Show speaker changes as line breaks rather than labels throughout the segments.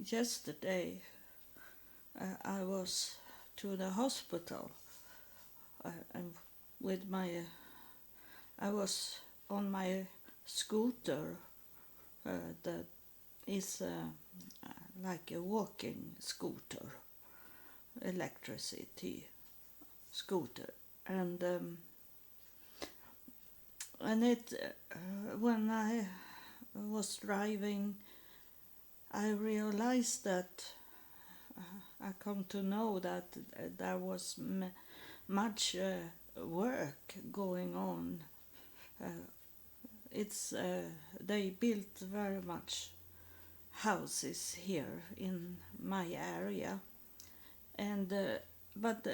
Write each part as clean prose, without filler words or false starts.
yesterday I was to the hospital and with my I was on my scooter that is like a walking scooter, electricity scooter, and it when I was driving, I realized that I come to know that there was much work going on. It's they built very much houses here in my area, and but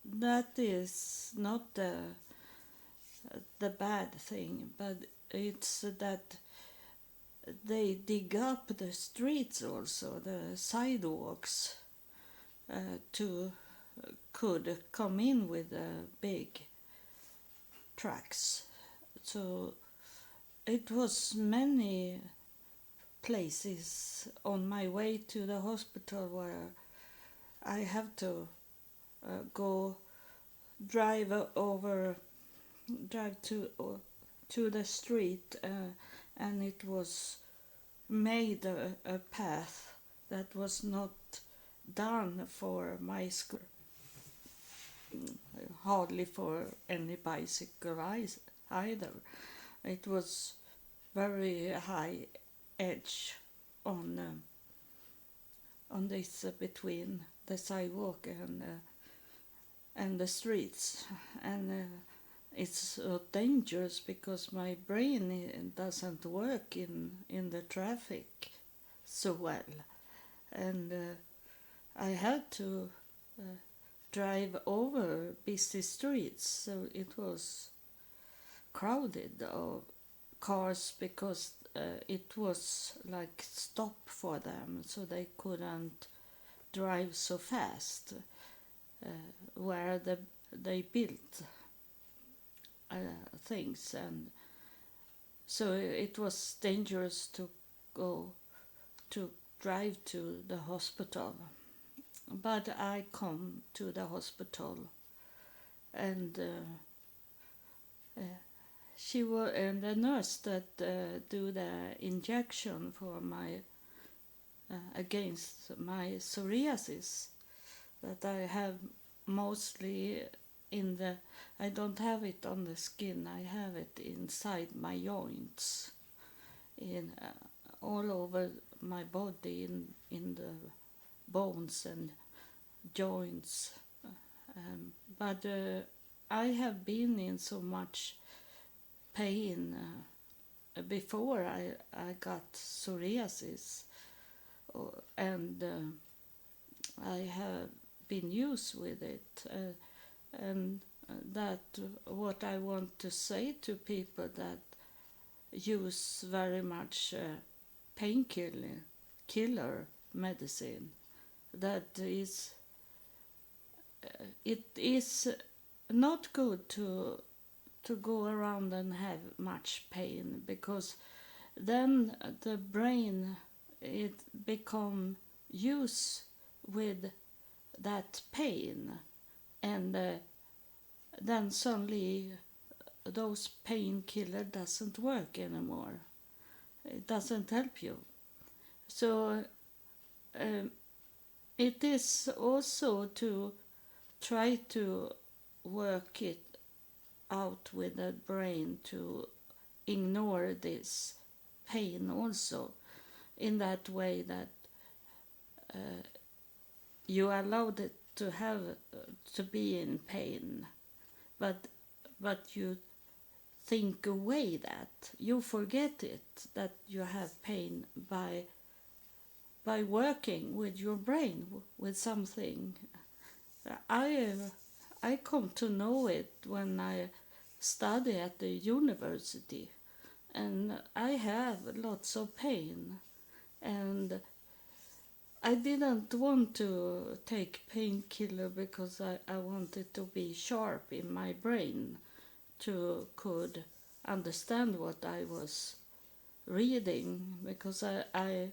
that is not the bad thing, but it's that they dig up the streets also, the sidewalks, to could come in with big trucks. So it was many places on my way to the hospital where I have to go drive to the street, and it was made a path that was not done for my school, hardly for any bicycle either. It was very high edge on this between the sidewalk and the streets, and it's dangerous because my brain doesn't work in the traffic so well, and I had to drive over busy streets, so it was crowded of cars because it was like stop for them, so they couldn't drive so fast where they built things, and so it was dangerous to go to drive to the hospital. But I come to the hospital, and she was, and the nurse that do the injection for my against my psoriasis that I have mostly in the, I don't have it on the skin, I have it inside my joints, in all over my body, in the bones and joints, but I have been in so much pain before I got psoriasis, and I have been used with it, and that what I want to say to people that use very much killer medicine, that is it is not good to go around and have much pain, because then the brain it become used with that pain, and then suddenly those painkiller doesn't work anymore. It doesn't help you. So it is also to try to work it out with the brain to ignore this pain also, in that way that you allowed it to have to be in pain, but you think away that you forget it, that you have pain by working with your brain with something. I come to know it when I study at the university, and I have lots of pain, and I didn't want to take painkiller because I wanted to be sharp in my brain to could understand what I was reading, because I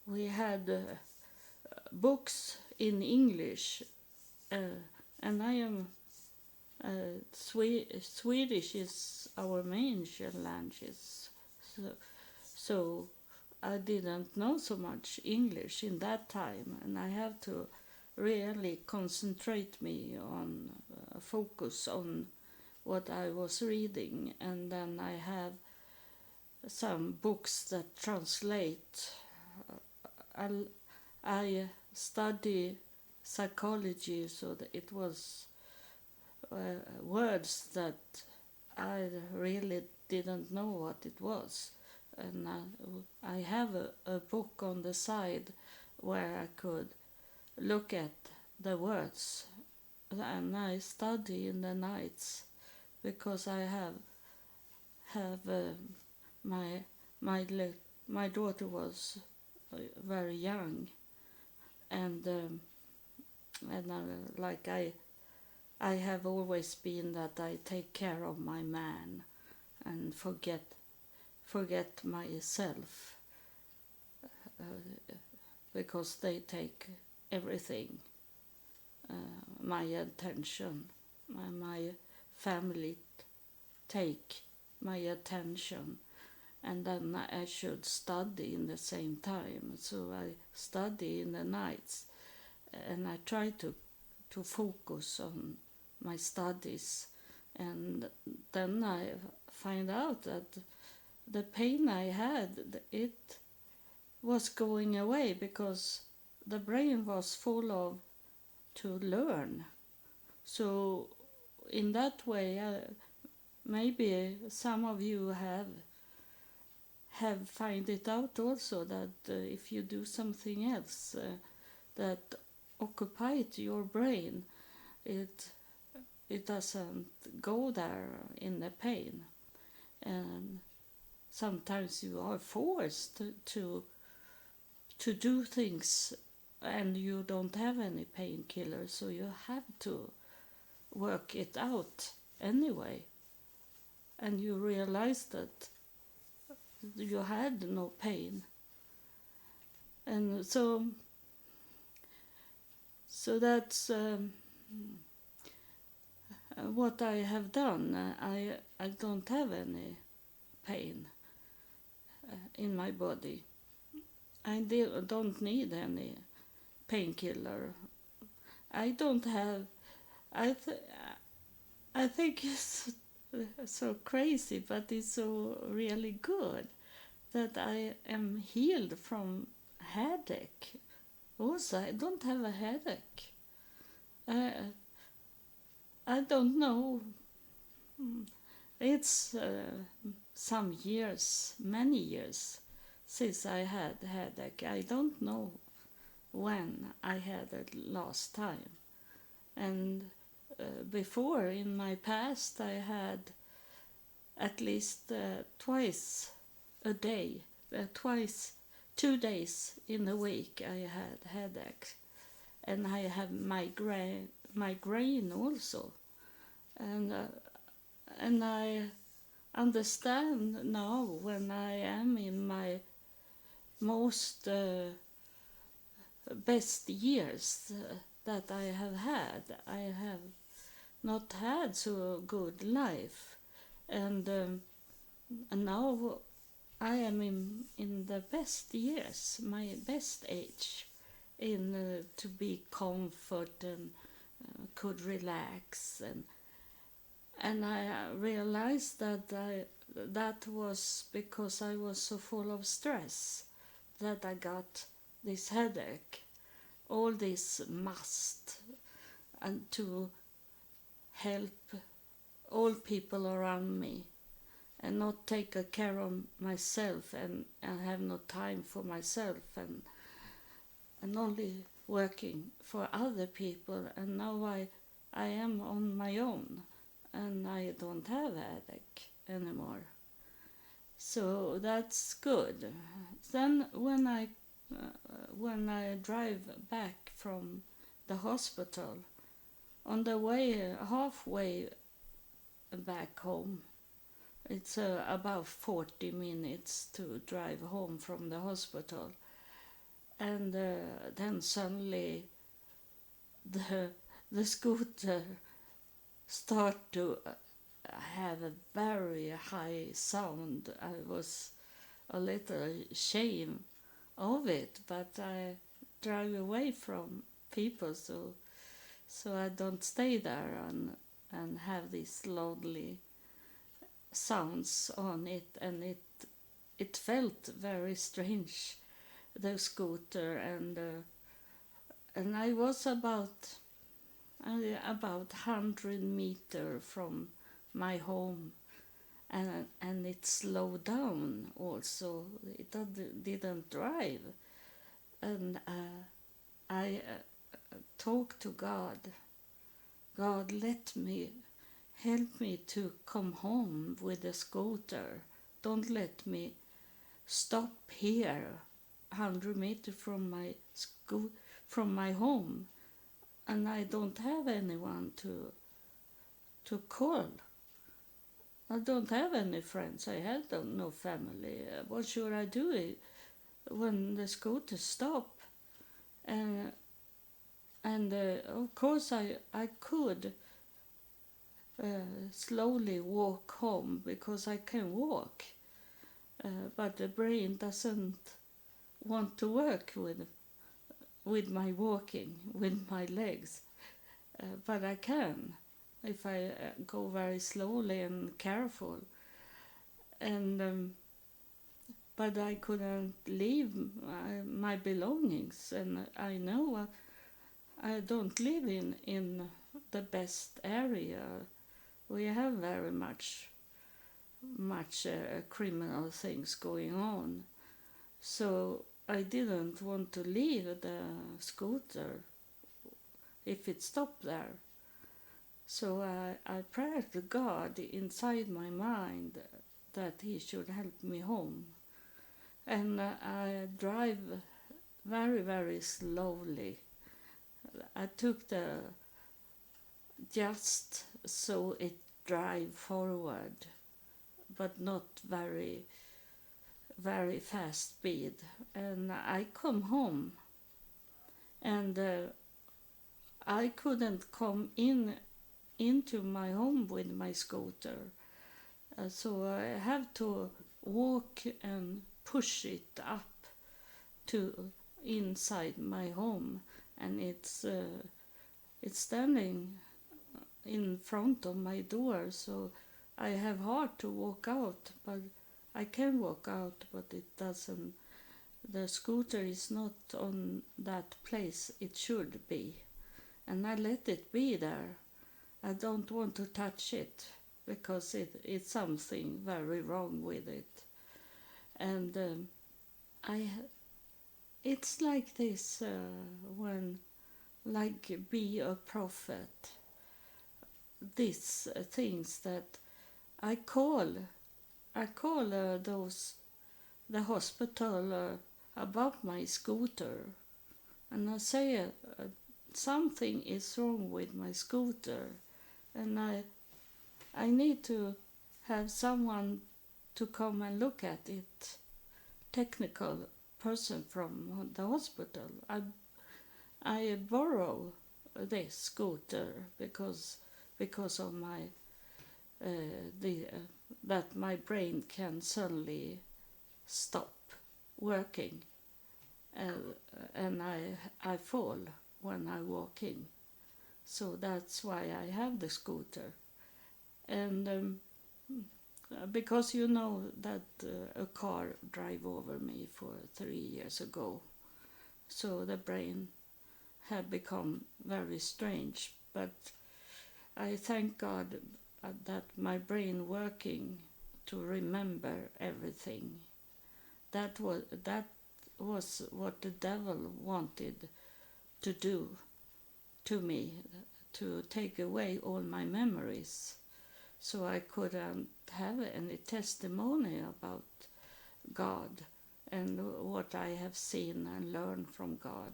we had books in English, and I am Swedish is our main language, so I didn't know so much English in that time, and I have to really concentrate me on focus on what I was reading, and then I have some books that translate. I study psychology, so that it was words that I really didn't know what it was, and I have a book on the side where I could look at the words, and I study in the nights because I have my my daughter was very young, and like I have always been that I take care of my man and forget myself, because they take everything, my attention, my family take my attention, and then I should study in the same time. So I study in the nights, and I try to focus on my studies, and then I find out that the pain I had, it was going away because the brain was full of to learn. So in that way, maybe some of you have find it out also, that if you do something else that occupied your brain, it doesn't go there in the pain, and sometimes you are forced to do things and you don't have any painkiller, so you have to work it out anyway, and you realize that you had no pain. And so that's what I have done. I don't have any pain in my body. I don't need any painkiller. I don't have. I think it's so crazy, but it's so really good that I am healed from headache. Also, I don't have a headache. I don't know. It's some years, many years, since I had headache. I don't know when I had it last time. And before, in my past, I had at least twice a day, 2 days in a week I had headaches, and I have migraine also, and I understand now, when I am in my most best years that I have had. I have not had so good life, and now I am in the best years, my best age, in to be comfort and could relax, and I realized that was because I was so full of stress that I got this headache, all this must, and to help all people around me, and not take care of myself, and have no time for myself, and only working for other people. And now I am on my own, and I don't have a headache anymore. So that's good. Then when I drive back from the hospital, on the way, halfway back home, it's about 40 minutes to drive home from the hospital. and then suddenly the scooter start to have a very high sound. I was a little ashamed of it, but I drive away from people so I don't stay there and have these lonely sounds on it, and it felt very strange, the scooter, and I was about 100 meters from my home, and it slowed down also. It didn't drive, and I talked to God. God, help me to come home with the scooter. Don't let me stop here, 100 meters from my home, and I don't have anyone to call. I don't have any friends. I had no family. What should I do when the scooter stop? And of course I could slowly walk home because I can walk, but the brain doesn't want to work with my walking, with my legs, but I can if I go very slowly and careful. And but I couldn't leave my belongings, and I know I don't live in the best area. We have very much criminal things going on, so I didn't want to leave the scooter if it stopped there. So I prayed to God inside my mind that He should help me home. And I drive very, very slowly. I took just so it drive forward, but not very, very fast speed. And I come home, and I couldn't come into my home with my scooter, so I have to walk and push it up to inside my home, and it's standing in front of my door, so I have hard to walk out, but I can walk out, but it doesn't. The scooter is not on that place it should be, and I let it be there. I don't want to touch it because it's something very wrong with it. And it's like this when, like, be a prophet. These things that I call the hospital about my scooter, and I say something is wrong with my scooter, and I need to have someone to come and look at it, technical person from the hospital. I borrow this scooter because of my that my brain can suddenly stop working, and I fall when I'm walking, so that's why I have the scooter. And because you know that a car drive over me for 3 years ago, so the brain had become very strange, but I thank God that my brain working to remember everything. That was what the devil wanted to do to me, to take away all my memories, so I couldn't have any testimony about God and what I have seen and learned from God.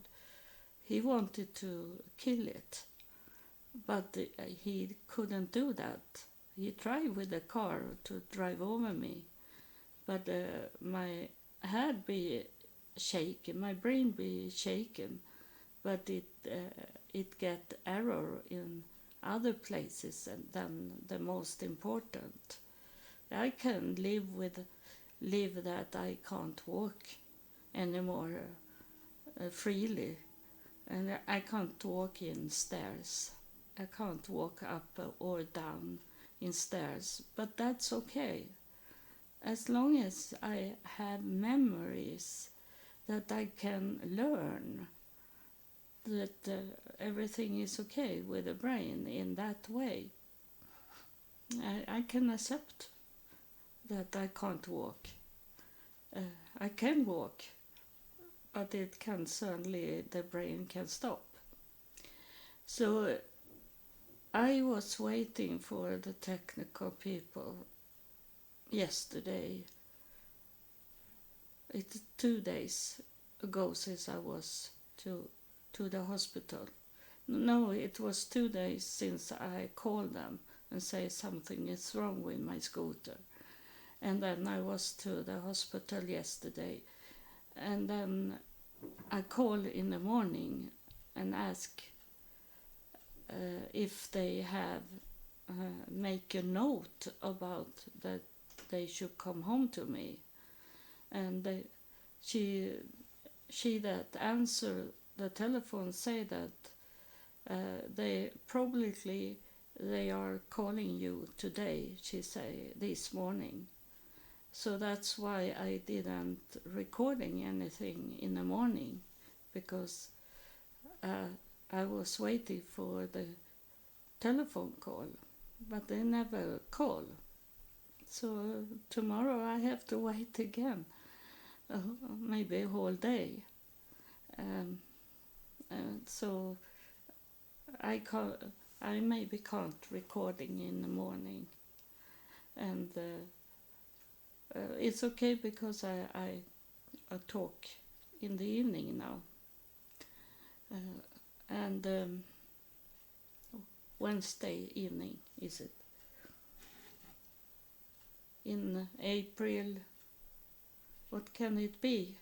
He wanted to kill it, but he couldn't do that. He tried with the car to drive over me, but my head be shaken. My brain be shaken, but it get error in other places than the most important. I can live that I can't walk anymore freely, and I can't walk in stairs. I can't walk up or down in stairs, but that's okay. As long as I have memories that I can learn that everything is okay with the brain in that way, I can accept that I can't walk. I can walk, but it can certainly, the brain can stop. So I was waiting for the technical people yesterday. It's 2 days ago since I was to the hospital. No, it was 2 days since I called them and say something is wrong with my scooter. And then I was to the hospital yesterday. And then I called in the morning and ask if they have make a note about that they should come home to me. And she that answered the telephone say that they are calling you today, she say, this morning. So that's why I didn't recording anything in the morning, because I was waiting for the telephone call, but they never call. So tomorrow I have to wait again, maybe a whole day. So I maybe can't recording in the morning, and it's okay because I talk in the evening now, and Wednesday evening is it? In April, what can it be?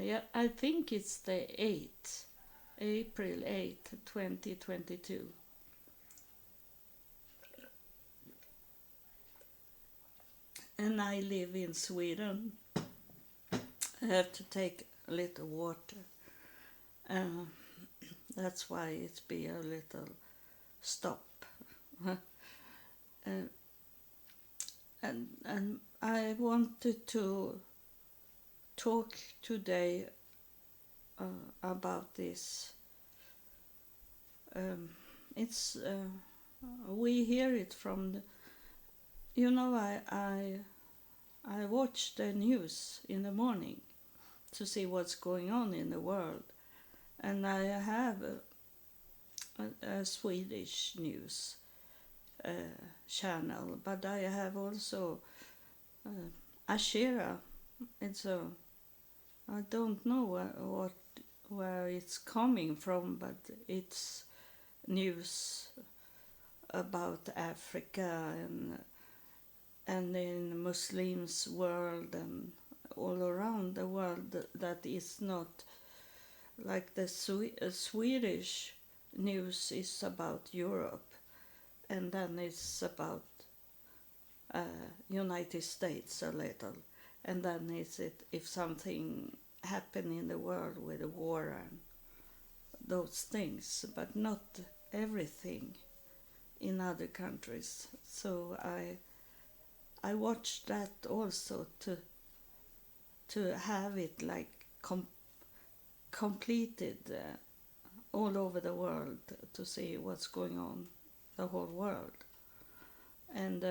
Yeah, I think it's the 8th, April 8th, 2022. And I live in Sweden. I have to take a little water. That's why it's be a little stop. And I wanted to talk today about this. It's we hear it from the, I watch the news in the morning to see what's going on in the world, and I have a Swedish news channel, but I have also Ashera. It's I don't know where it's coming from, but it's news about Africa and in Muslims world and all around the world that is not like the Swedish news is about Europe, and then it's about United States a little, and then is it if something happen in the world with the war and those things, but not everything in other countries. So I watched that also to have it like completed all over the world to see what's going on the whole world. And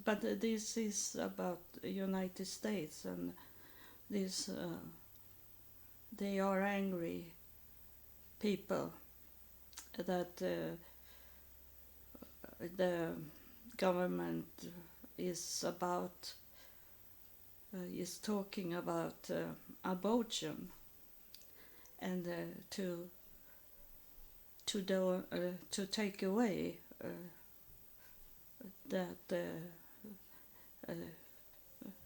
but this is about the United States, and this they are angry people that the government is talking about abortion, and to take away that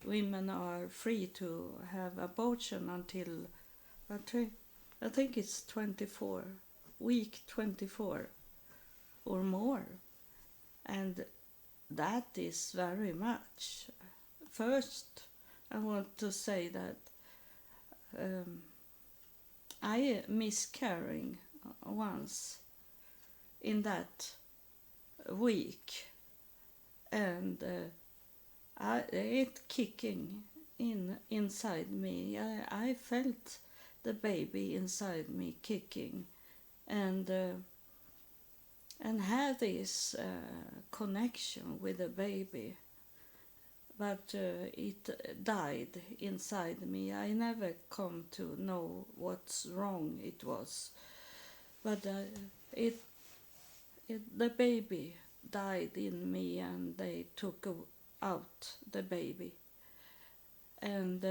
women are free to have abortion until I think it's 24, week 24 or more, and that is very much. First, I want to say that I miscarrying once in that week, and it kicking inside me. I felt the baby inside me kicking, and had this connection with the baby, but it died inside me. I never come to know what's wrong it was, but the baby died in me, and they took out the baby, and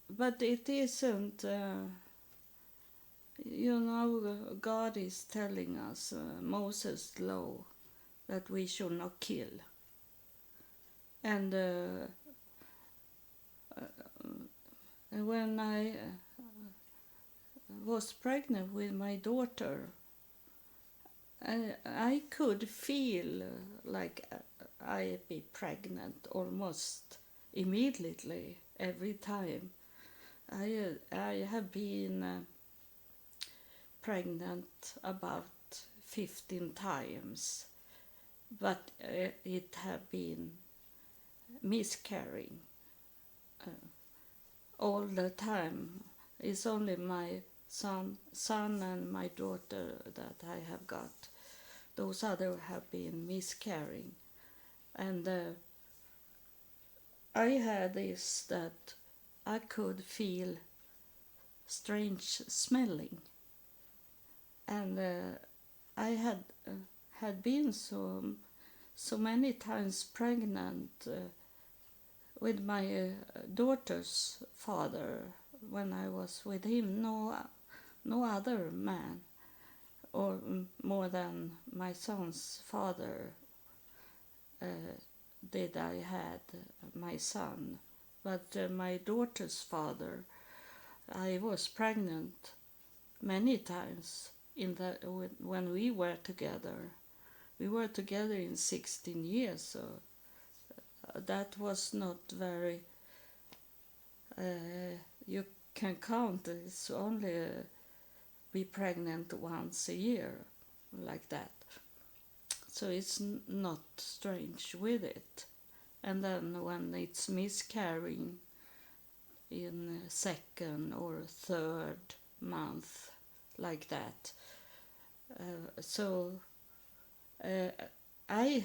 but it isn't. God is telling us Moses' law that we should not kill, and when I was pregnant with my daughter, I could feel like I'd be pregnant almost immediately every time. I have been pregnant about 15 times, but it have been miscarrying all the time. It's only my son and my daughter that I have got. Those other have been miscarrying, and I had this that I could feel strange smelling, and I had been so many times pregnant with my daughter's father when I was with him. No other man, or more than my son's father, did I had my son. But my daughter's father, I was pregnant many times when we were together. We were together in 16 years, so that was not very. You can count. It's only be pregnant once a year, like that. So it's not strange with it. And then when it's miscarrying in second or third month, like that. I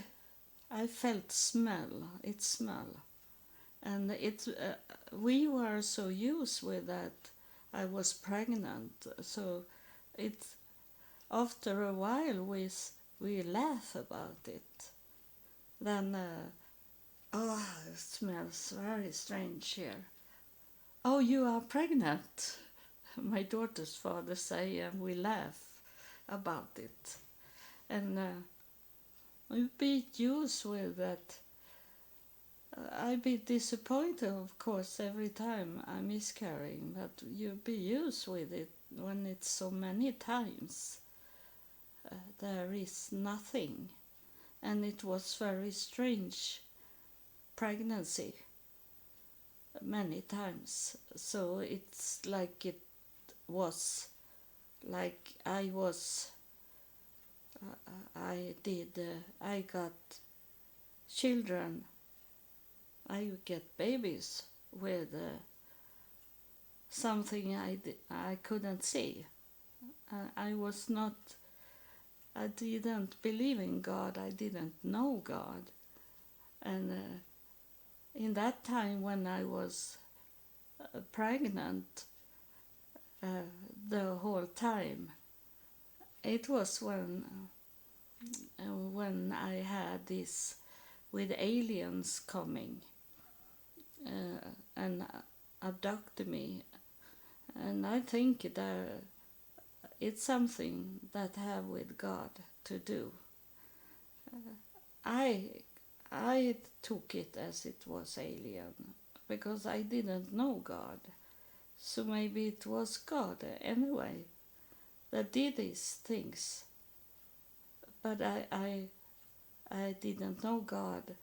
felt it smell, and we were so used with that I was pregnant, so it's after a while we laugh about it. Then it smells very strange here. Oh, you are pregnant, my daughter's father say, and we laugh about it. And we be used with that. I be disappointed, of course, every time I'm miscarrying, but you be used with it when it's so many times. There is nothing, and it was very strange pregnancy many times. So it's like it was like I got children, I get babies with something I couldn't see. I didn't believe in God, I didn't know God. And in that time when I was pregnant, the whole time, it was when I had this with aliens coming and abducted me, and I think that it's something that have with God to do. I I took it as it was alien because I didn't know God. So maybe it was God anyway that did these things. But I didn't know God,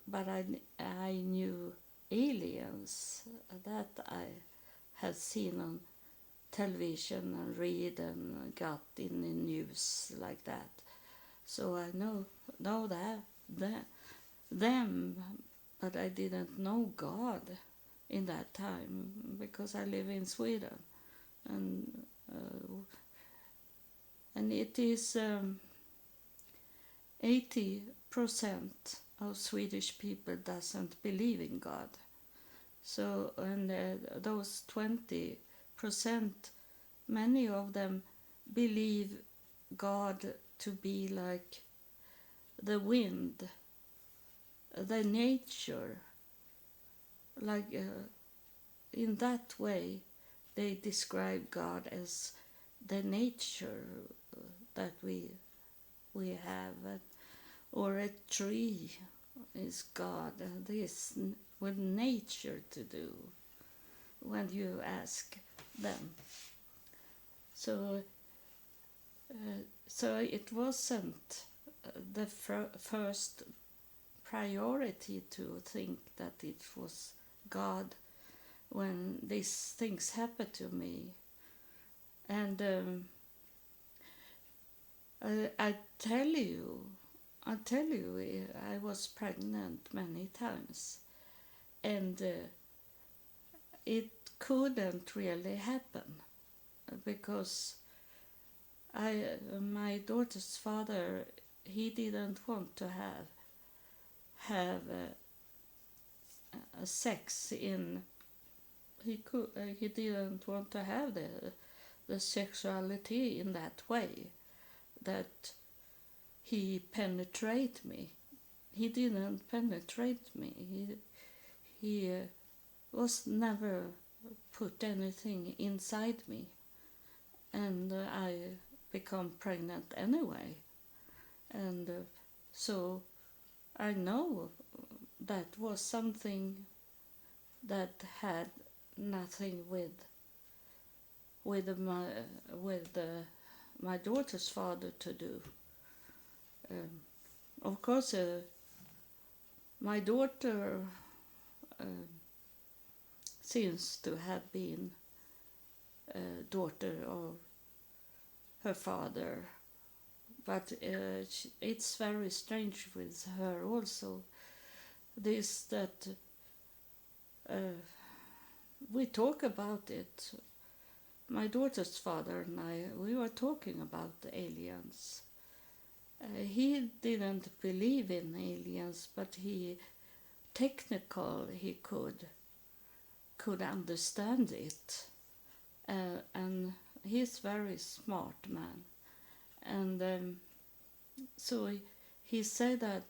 but I knew aliens that I had seen on television and read and got in the news like that. So I know that them, but I didn't know God in that time because I live in Sweden, and uh, and it is 80% of Swedish people doesn't believe in God. So and those 20%, many of them believe God to be like the wind, the nature, like in that way they describe God as the nature that we have, or a tree is God. This with nature to do when you ask them. So so it wasn't the first priority to think that it was God when these things happened to me. And I tell you, I was pregnant many times, and it couldn't really happen because my daughter's father, he didn't want to have a sex in. He didn't want to have the sexuality in that way, that he penetrate me. He didn't penetrate me. He was never put anything inside me, and I become pregnant anyway. And so I know that was something that had nothing with my daughter's father to do. Of course, my daughter seems to have been a daughter of her father, but it's very strange with her also. This that we talk about it. My daughter's father and I, we were talking about the aliens. He didn't believe in aliens, but he could understand it, and he's very smart man. And so he said that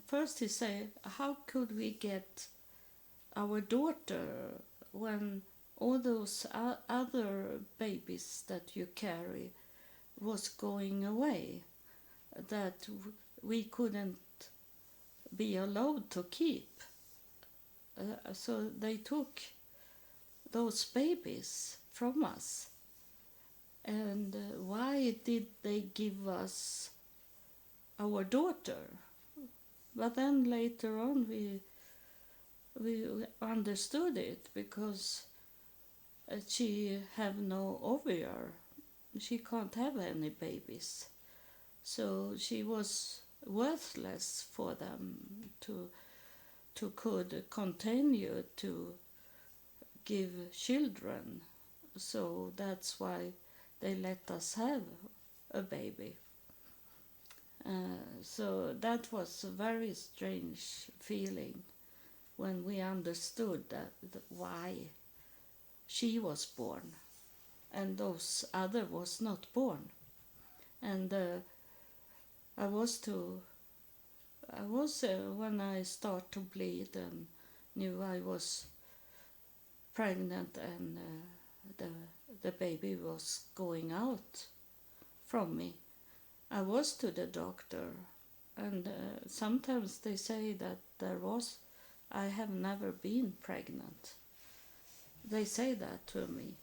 first he said, how could we get our daughter when all those other babies that you carry was going away, that we couldn't be allowed to keep. So they took those babies from us. And why did they give us our daughter? But then later on we understood it, because she have no ovary. She can't have any babies. So she was worthless for them to could continue to give children. So that's why they let us have a baby. So that was a very strange feeling when we understood that why she was born and those other was not born. And I was when I start to bleed and knew I was pregnant, and the baby was going out from me. I was to the doctor, and sometimes they say that I have never been pregnant. They say that to me.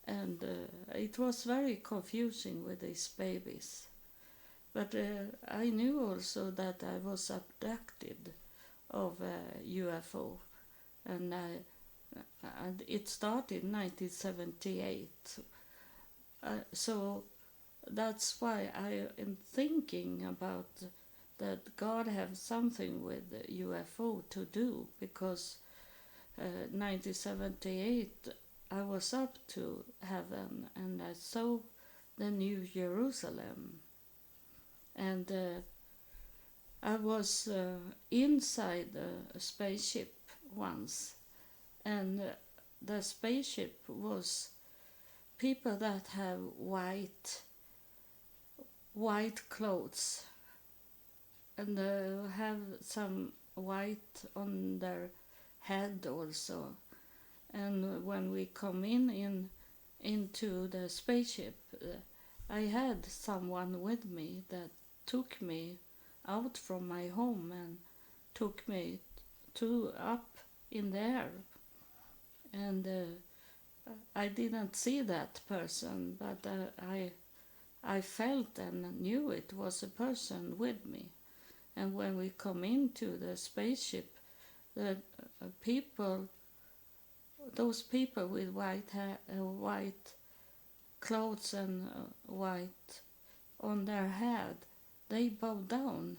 And it was very confusing with these babies. But I knew also that I was abducted of a UFO, and it started in 1978. So that's why I am thinking about that God have something with UFO to do, because 1978 I was up to heaven and I saw the New Jerusalem, and I was inside a spaceship once, and the spaceship was people that have white clothes, and have some white on their head also. And when we come into the spaceship, I had someone with me that took me out from my home and took me to up in the air. And I didn't see that person, but I felt and knew it was a person with me. And when we come into the spaceship, the those people with white hair, white clothes and white on their head, they bow down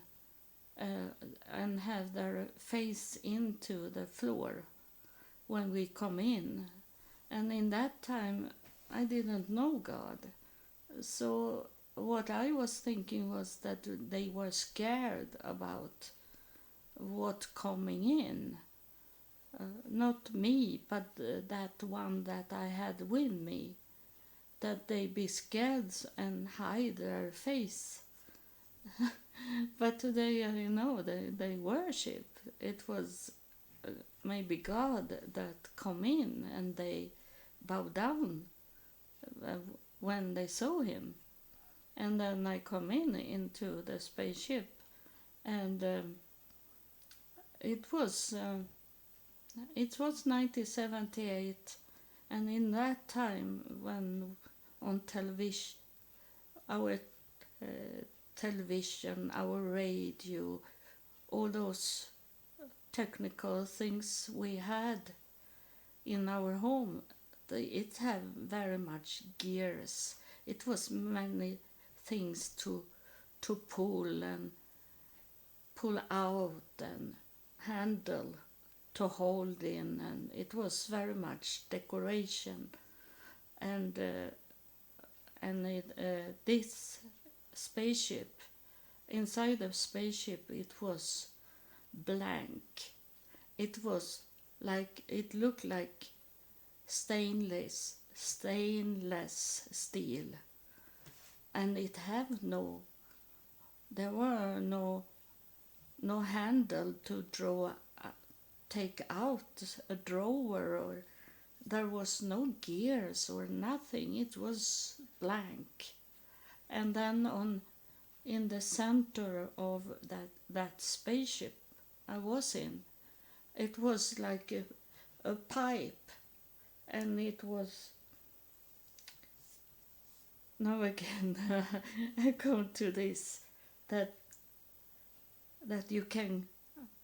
and have their face into the floor when we come in. And in that time, I didn't know God. So what I was thinking was that they were scared about what coming in. Not me, but that one that I had with me, that they be scared and hide their face. But today, they worship. It was maybe God that come in and they bow down when they saw him. And then I come into the spaceship, and it was 1978, and in that time when on television, our television, our radio, all those technical things we had in our home, it had very much gears. It was many things to pull and pull out and handle, to hold in, and it was very much decoration. And this spaceship, inside the spaceship, it was blank. It was like, it looked like stainless steel, and it have there were no handle to take out a drawer, or there was no gears or nothing. It was blank. And then in the center of that spaceship I was in, it was like a pipe, and it was, now again I come to this, that you can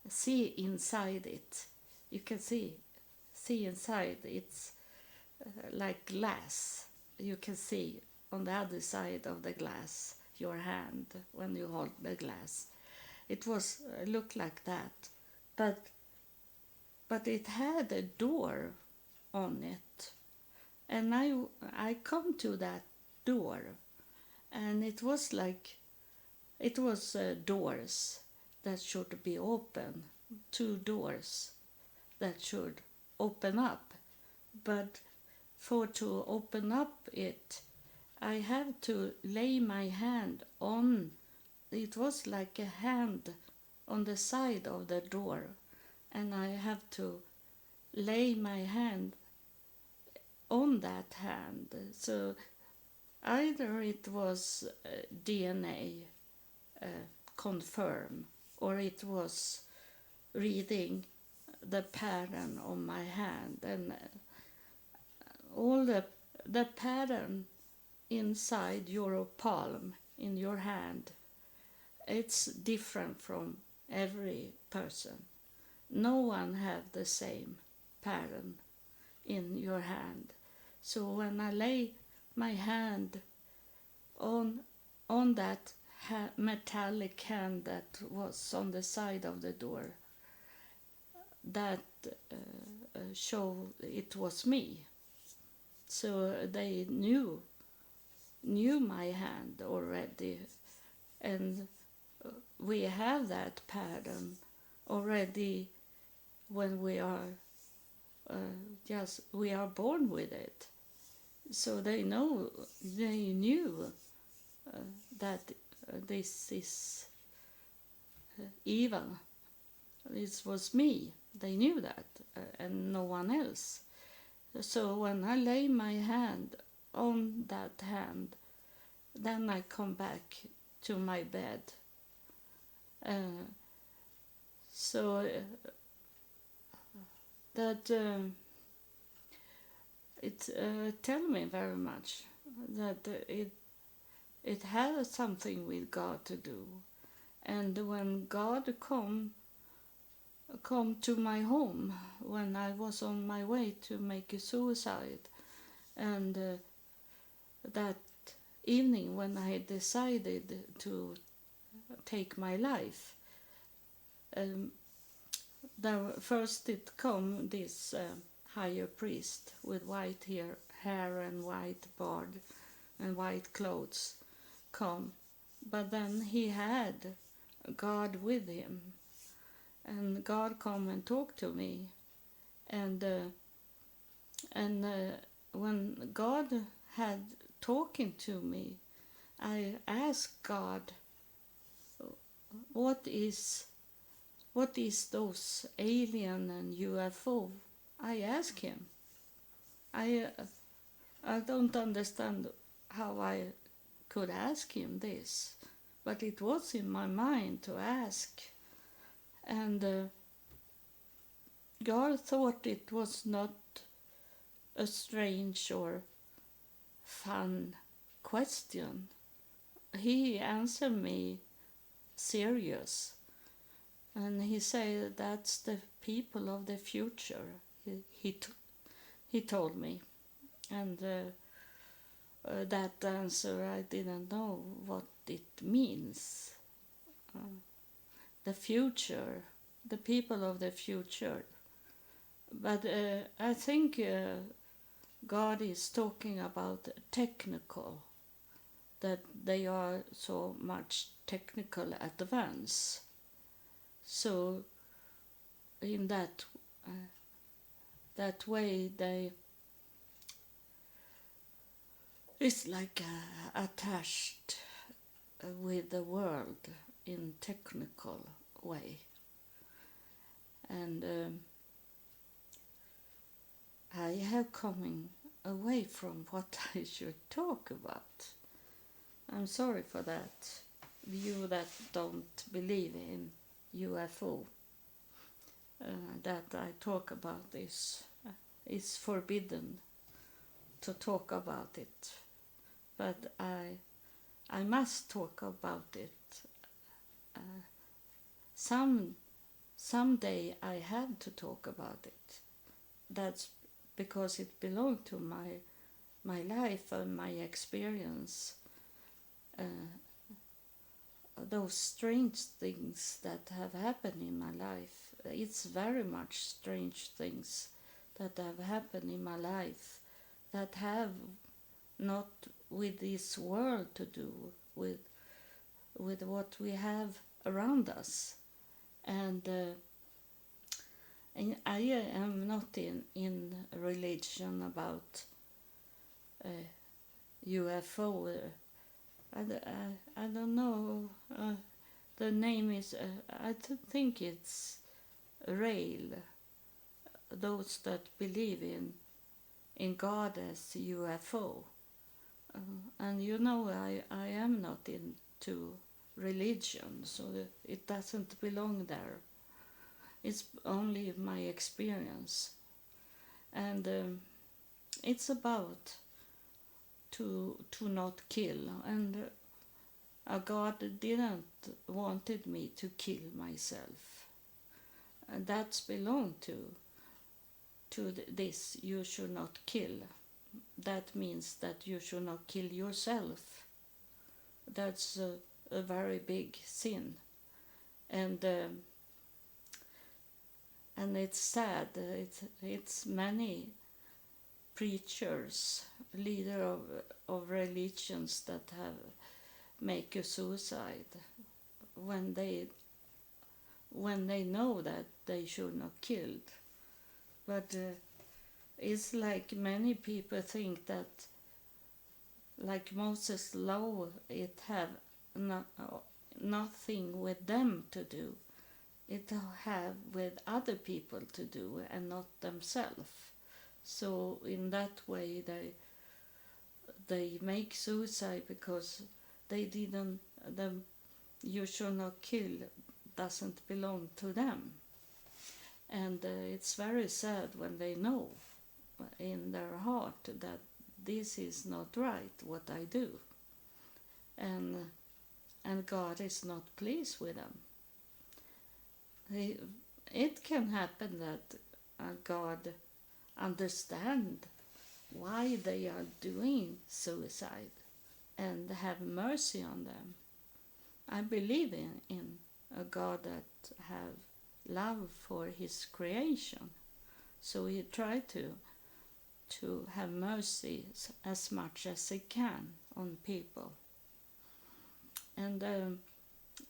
see inside it. You can see inside. It's like glass. You can see on the other side of the glass your hand when you hold the glass. It was looked like that, but it had a door on it, and I come to that door, and it was doors that should be open, 2 doors that should open up, but to open up it, I have to lay my hand on. It was like a hand on the side of the door, and I have to lay my hand on that hand. So either it was DNA confirm, or it was reading the pattern on my hand, and all the pattern inside your palm in your hand, it's different from every person. No one have the same pattern in your hand. So when I lay my hand on that metallic hand that was on the side of the door, that showed it was me. So they knew my hand already, and we have that pattern already when we are we are born with it. So they knew that this is evil. This was me. They knew that, and no one else. So when I lay my hand on that hand, then I come back to my bed. So that it tell me very much that it has something with God to do. And when God come to my home when I was on my way to make a suicide, and that evening when I decided to take my life, first it come this higher priest with white hair and white beard and white clothes come, but then he had God with him, and God come and talk to me, and when God had talking to me, I asked God, what is those alien and UFO? I asked him. I don't understand how I could ask him this, but it was in my mind to ask. And God thought it was not a strange or fun question. He answered me serious, and he said that's the people of the future. He told me, and that answer I didn't know what it means. The future, the people of the future. But I think God is talking about technical, that they are so much technical advance. So in that way it's like attached with the world in technical way. And I have coming away from what I should talk about. I'm sorry for that. You that don't believe in UFO, that I talk about this. It's forbidden to talk about it, but I must talk about it. Someday I have to talk about it. That's because it belonged to my life and my experience. Those strange things that have happened in my life. It's very much strange things that have happened in my life that have not with this world to do, with what we have around us. And I am not in religion about UFO. I don't know. The name is, I think it's Rail. Those that believe in God as UFO. And you know, I am not into religion, so it doesn't belong there. It's only my experience. And it's about to not kill. And God didn't wanted me to kill myself. And that's belonged to this, you should not kill. That means that you should not kill yourself. That's a very big sin. And it's sad. It's many preachers, leader of religions that have make a suicide when they know that they should not killed. But it's like many people think that, like Moses' law, it have nothing with them to do. It have with other people to do and not themselves. So in that way they make suicide because they didn't, you should not kill doesn't belong to them. And it's very sad when they know in their heart that this is not right what I do, and God is not pleased with them. It can happen that God understand why they are doing suicide and have mercy on them. I believe in a God that have love for his creation, so he tried to have mercy as much as he can on people. And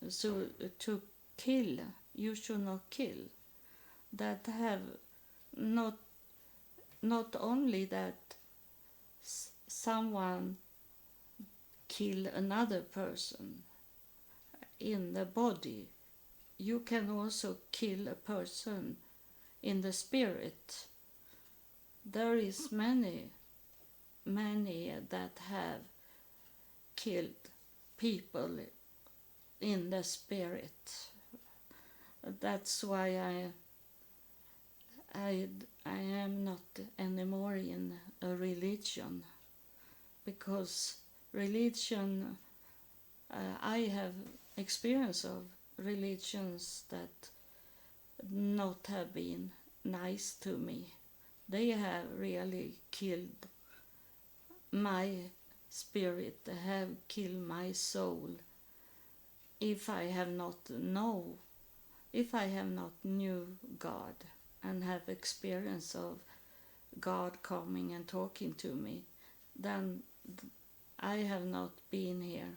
so to kill, you should not kill. That have not only that someone kill another person in the body, you can also kill a person in the spirit. There is many that have killed people in the spirit. That's why I am not anymore in a religion, because religion, I have experience of religions that not have been nice to me. They have really killed my spirit, they have killed my soul. If I have not knew God and have experience of God coming and talking to me, then I have not been here.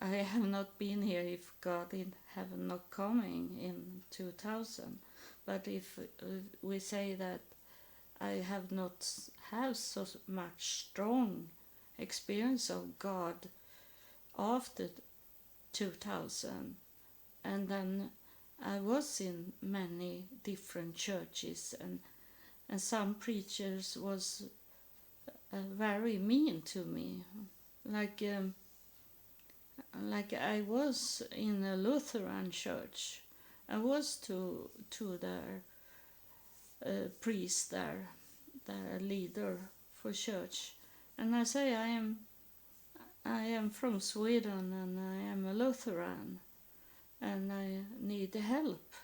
I have not been here if God have not coming in 2000. But if we say that I have not have so much strong experience of God after 2000, and then I was in many different churches, and some preachers was very mean to me, like I was in a Lutheran church. I was to their priest there, their leader for church, and I say I am from Sweden and I am a Lutheran and I need help.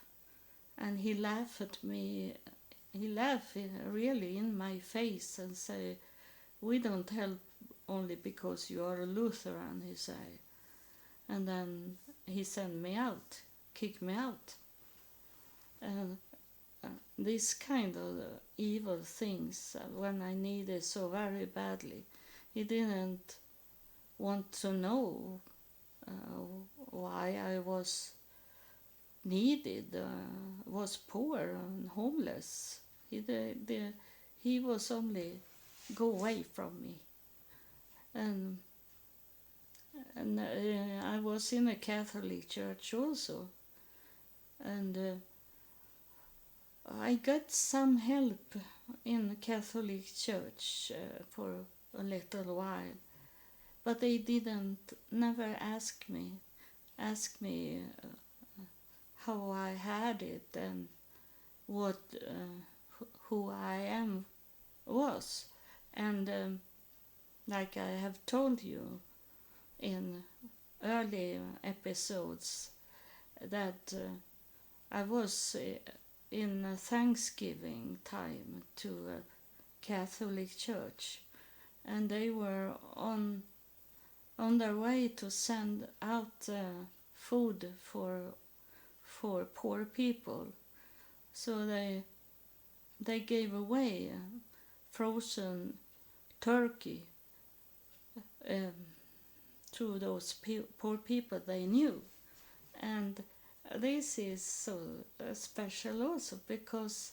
And he laughed at me. He laughed really in my face and say, "We don't help only because you are a Lutheran," he say. And then he sent me out, kicked me out. And this kind of evil things, when I needed so very badly, he didn't want to know why I was needed, was poor and homeless. He was only go away from me. And I was in a Catholic church also, and I got some help in the Catholic church for a little while. But they never ask me how I had it and what who I am was. And like I have told you in early episodes, that I was in a Thanksgiving time to a Catholic church, and they were on their way to send out food for poor people. So they gave away frozen turkey to those poor people they knew. And this is so special also, because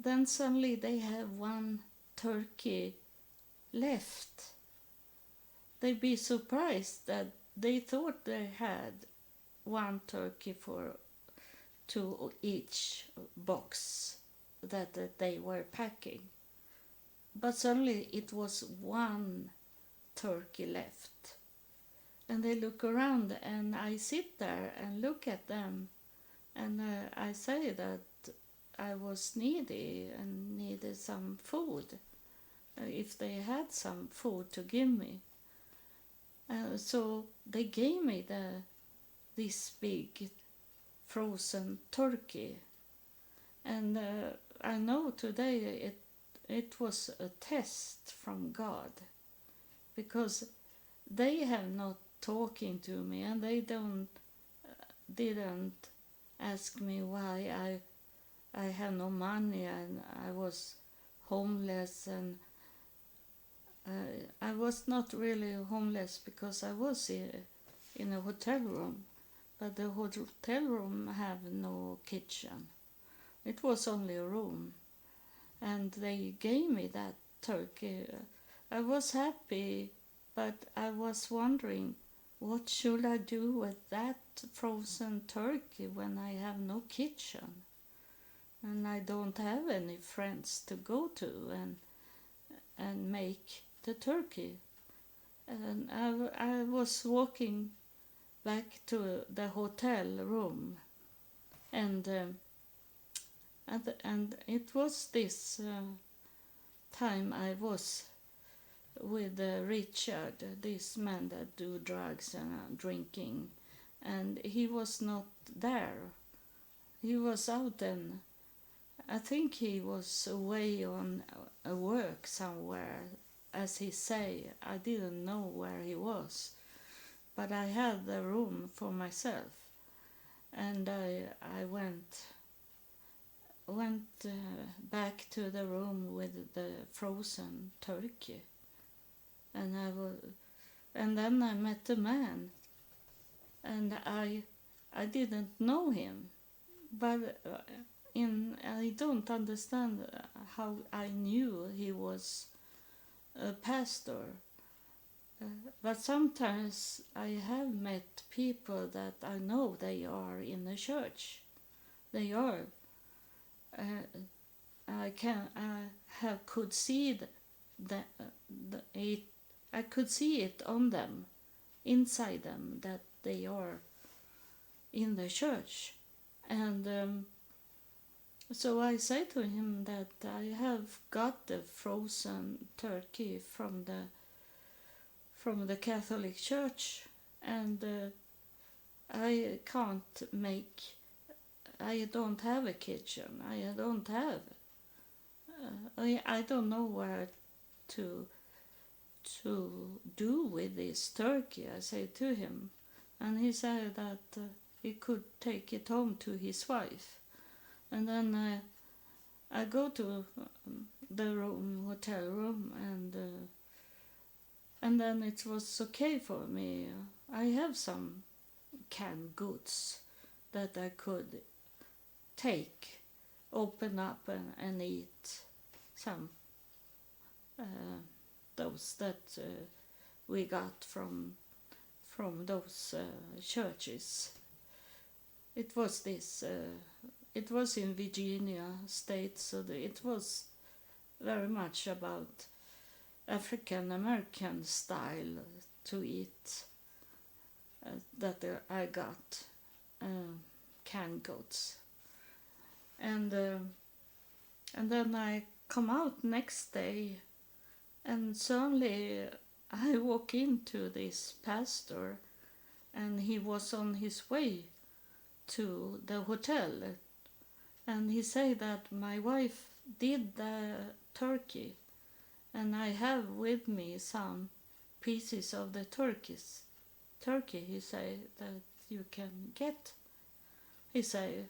then suddenly they have one turkey left. They'd be surprised that they thought they had one turkey to each box that they were packing. But suddenly it was one turkey left. And they look around, and I sit there and look at them, and I say that I was needy and needed some food, if they had some food to give me. So they gave me this big frozen turkey, and I know today it was a test from God, because they have not talking to me, and they didn't ask me why I had no money and I was homeless. And I was not really homeless because I was in a hotel room, but the hotel room have no kitchen. It was only a room, and they gave me that turkey. I was happy, but I was wondering, what should I do with that frozen turkey when I have no kitchen? And I don't have any friends to go to and make the turkey. And I was walking back to the hotel room, and it was this time I was with Richard, this man that do drugs and drinking, and he was not there. He was out, and I think he was away on a work somewhere, as he say. I didn't know where he was, but I had the room for myself, and I went back to the room with the frozen turkey. And then I met a man, and I didn't know him, but I don't understand how I knew he was a pastor. But sometimes I have met people that I know they are in the church. They are. Could see I could see it on them, inside them, that they are in the church. And so I say to him that I have got the frozen turkey from the Catholic Church, and I don't have a kitchen. I don't have. I don't know where to do with this turkey, I say to him. And he said that he could take it home to his wife. And then I go to the hotel room, and then it was okay for me. I have some canned goods that I could take, open up and eat some. Those that we got from those churches. It was this. It was in Virginia state, so it was very much about African American style to eat that I got, canned goods, and then I come out next day, and suddenly I walk into this pastor, and he was on his way to the hotel, and he said that my wife did the turkey, and I have with me some pieces of the turkey. He said that you can get. He said,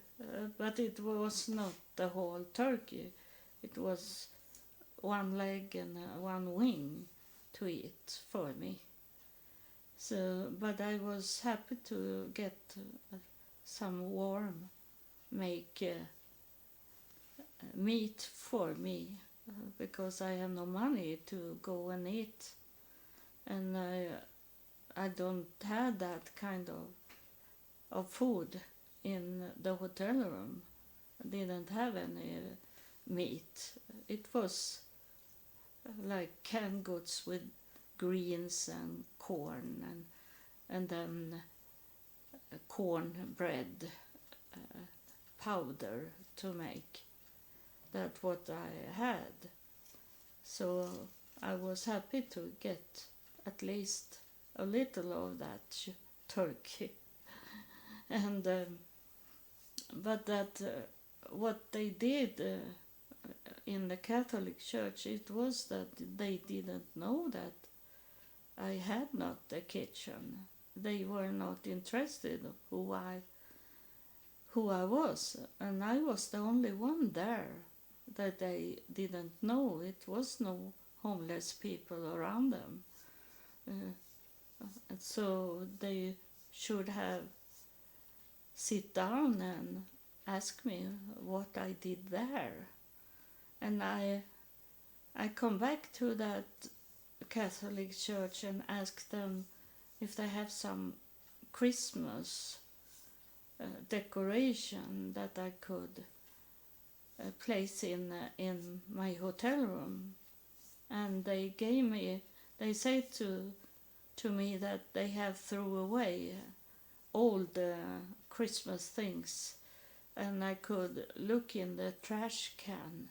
but it was not the whole turkey. It was one leg and one wing to eat for me. So, but I was happy to get some warm, make meat for me because I have no money to go and eat, and I don't have that kind of food in the hotel room. I didn't have any meat. It was like canned goods with greens and corn, and then corn bread powder to make. That's what I had. So I was happy to get at least a little of that turkey. And but that what they did in the Catholic Church, it was that they didn't know that I had not a kitchen. They were not interested who I was, and I was the only one there that they didn't know. It was no homeless people around them, so they should have sit down and ask me what I did there. And I come back to that Catholic Church and ask them if they have some Christmas decoration that I could place in my hotel room. And they said to me that they have thrown away old Christmas things, and I could look in the trash can,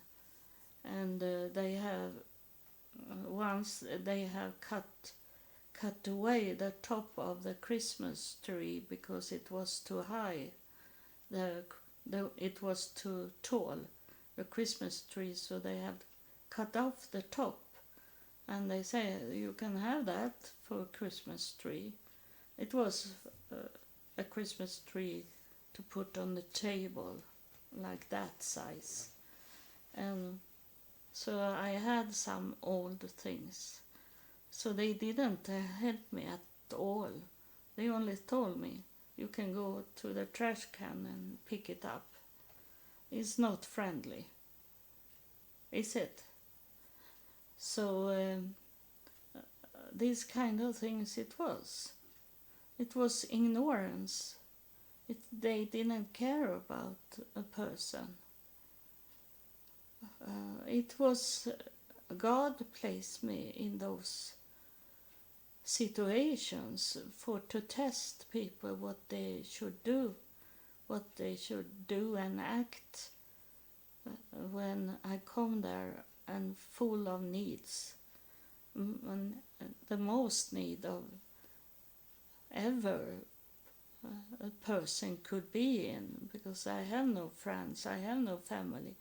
and they have once they have cut away the top of the Christmas tree because it was too high. It was too tall, the Christmas tree, so they have cut off the top, and they say you can have that for a Christmas tree. It was a Christmas tree to put on the table, like that size. And so I had some old things. So they didn't help me at all. They only told me, you can go to the trash can and pick it up. It's not friendly, is it? So these kind of things it was. It was ignorance. They didn't care about a person. It was God placed me in those situations to test people what they should do and act when I come there and full of needs, and the most need of ever a person could be in, because I have no friends, I have no family,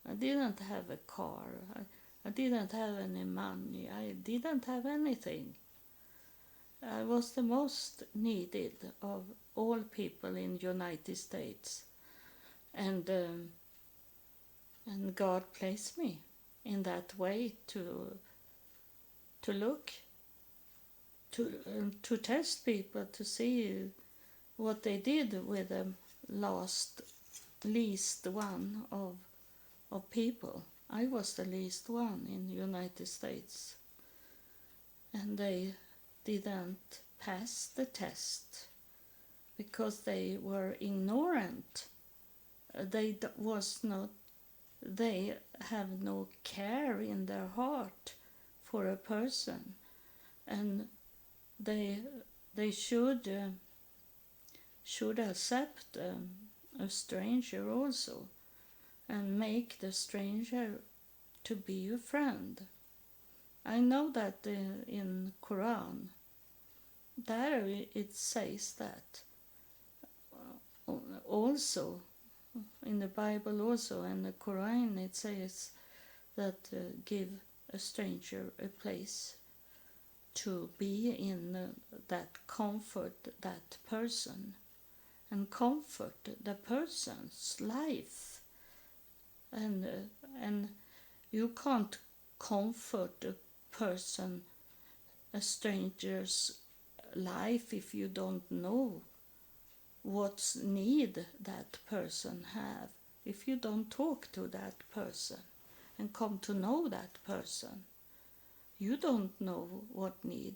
I didn't have a car, I didn't have any money, I didn't have anything. I was the most needed of all people in United States, and God placed me in that way to look, to test people, to see what they did with the least one of people. I was the least one in the United States, and they didn't pass the test because they were ignorant. They have no care in their heart for a person, and they should accept a stranger also, and make the stranger to be a friend. I know that in Quran, there it says that. Also, in the Bible also, and the Quran, it says that give a stranger a place to be in, that comfort that person, and comfort the person's life. And you can't comfort a person, a stranger's life, if you don't know what need that person have. If you don't talk to that person and come to know that person, you don't know what need.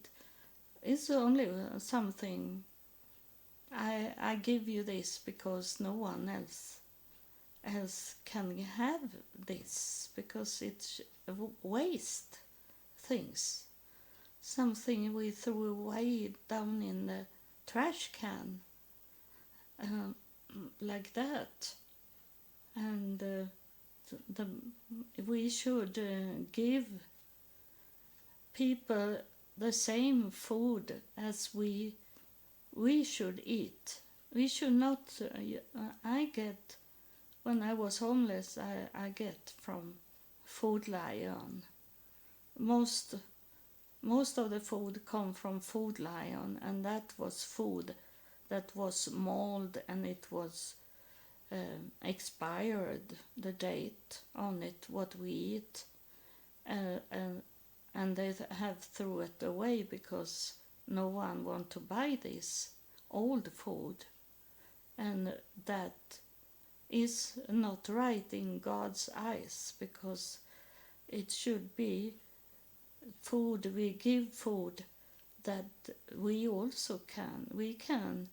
It's only something, I give you this because no one else can have this, because it's waste things, something we threw away down in the trash can, like that. And we should give people the same food as we should eat. We should not. When I was homeless, I get from Food Lion. Most of the food come from Food Lion, and that was food that was mold, and it was expired, the date on it, what we eat, and they have threw it away because no one want to buy this old food, and that is not right in God's eyes, because it should be food. We give food that we also can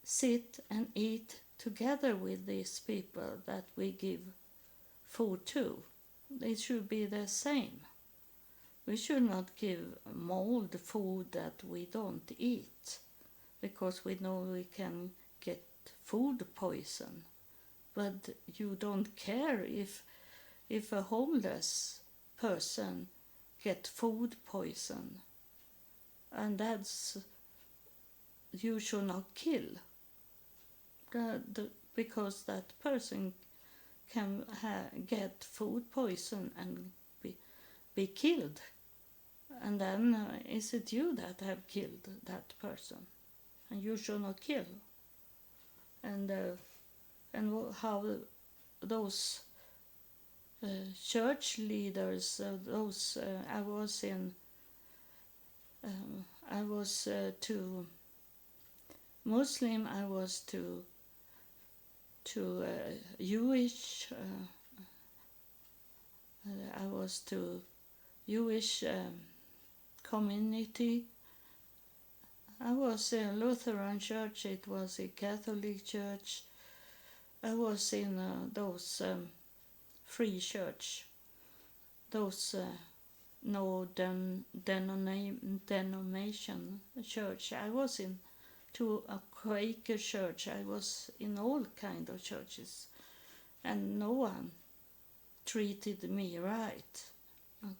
sit and eat together with these people that we give food to. It should be the same. We should not give mold food that we don't eat, because we know we can get food poison. But you don't care if a homeless person get food poison, and that's, you should not kill, because that person can get food poison and be killed, and then is it you that have killed that person, and you should not kill. And how those church leaders, I was to Muslim, I was to Jewish, I was to Jewish community. I was in Lutheran church, it was a Catholic church. I was in those free church, those no denomination church. I was in to a Quaker church. I was in all kind of churches, and no one treated me right.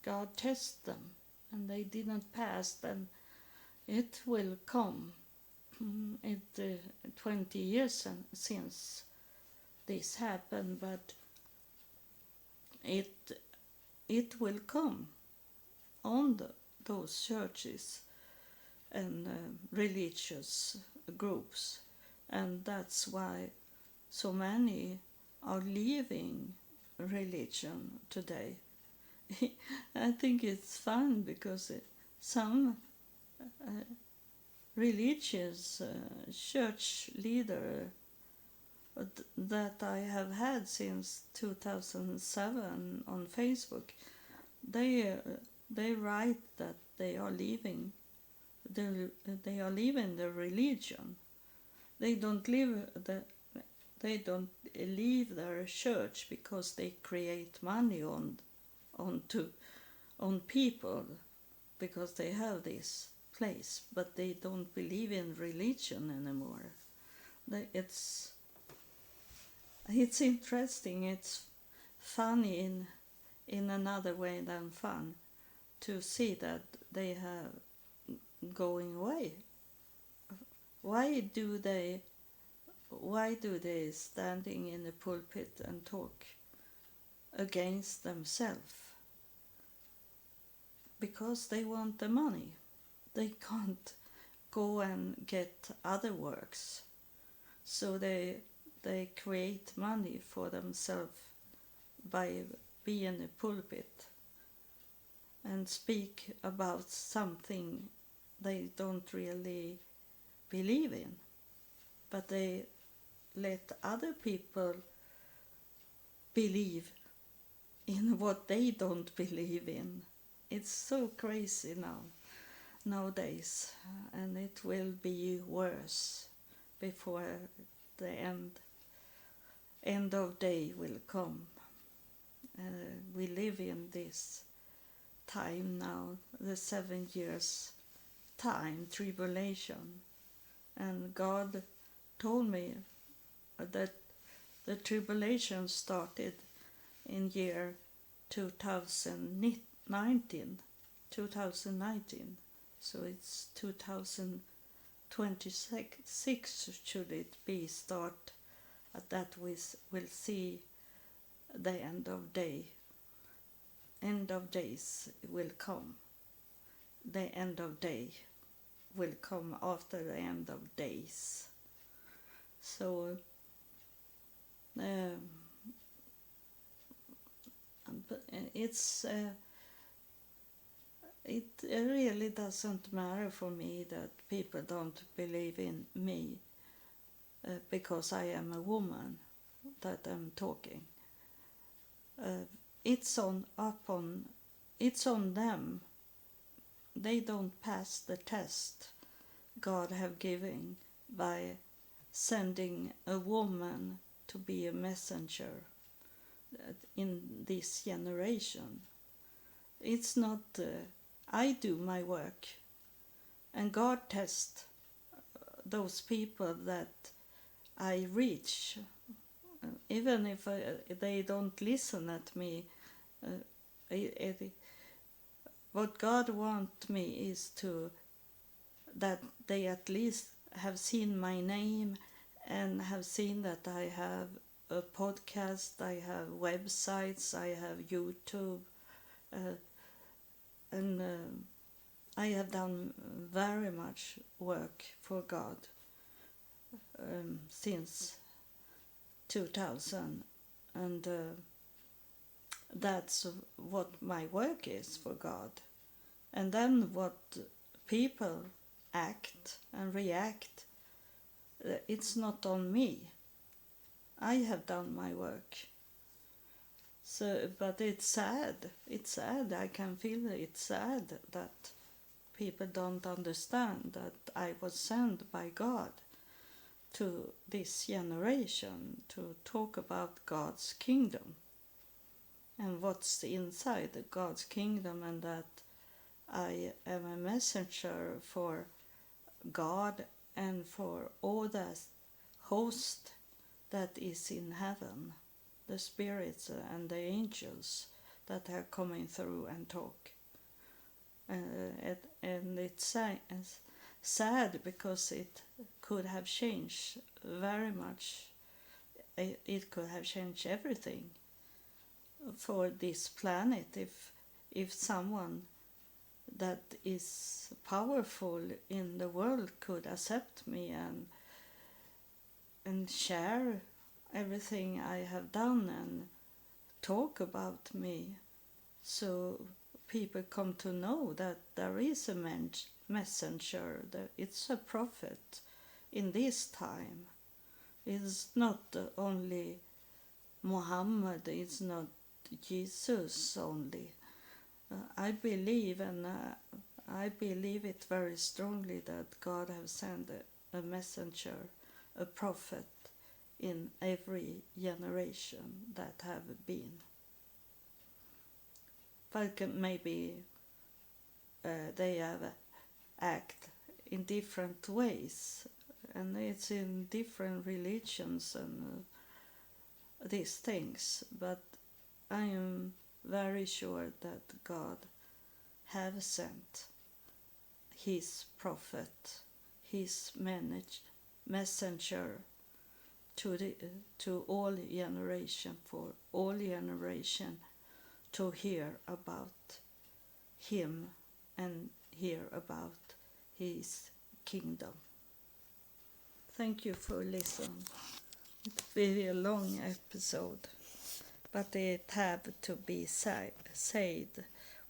God tested them, and they didn't pass. Then it will come. 20 years since this happened, but it will come on those churches and religious groups, and that's why so many are leaving religion today. I think it's fun because some religious church leader that I have had since 2007 on Facebook, they write that they are leaving the religion. They don't leave their church because they create money on people because they have this place, but they don't believe in religion anymore. It's interesting. It's funny in another way than fun to see that they have going away. Why do they standing in the pulpit and talk against themselves? Because they want the money. They can't go and get other works. So they create money for themselves by being in the pulpit and speak about something they don't really believe in. But they let other people believe in what they don't believe in. It's so crazy nowadays, and it will be worse before the end of day will come. We live in this time now, the 7 years time, tribulation, and God told me that the tribulation started in year 2019, so it's 2026 should it be start, that we will see the end of days will come. The end of day will come after the end of days. So it really doesn't matter for me that people don't believe in me because I am a woman that I'm talking. It's on them. They don't pass the test God have given by sending a woman to be a messenger in this generation. It's not I do my work, and God tests those people that I reach, even if they don't listen at me. What God wants me is that they at least have seen my name and have seen that I have a podcast, I have websites, I have YouTube, and I have done very much work for God since 2000, and that's what my work is for God. And then what people act and react, it's not on me. I have done my work. So, but it's sad. It's sad. I can feel it's sad that people don't understand that I was sent by God to this generation to talk about God's kingdom and what's inside God's kingdom, and that I am a messenger for God and for all the host that is in heaven, the spirits and the angels that are coming through and talk. And it's sad because it could have changed very much. It could have changed everything for this planet if someone that is powerful in the world could accept me and share everything I have done and talk about me, so people come to know that there is a messenger, that it's a prophet in this time. It's not only Muhammad, it's not Jesus only. I believe, and I believe it very strongly, that God has sent a messenger, a prophet in every generation that have been. but maybe they have act in different ways, and it's in different religions and these things. But I am very sure that God have sent his prophet, his messenger to all generation, for all generation to hear about him and hear about his kingdom. Thank you for listening. It will be a long episode, but it have to be said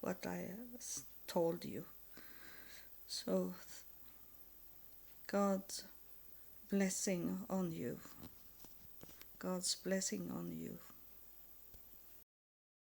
what I told you. So God's blessing on you. God's blessing on you.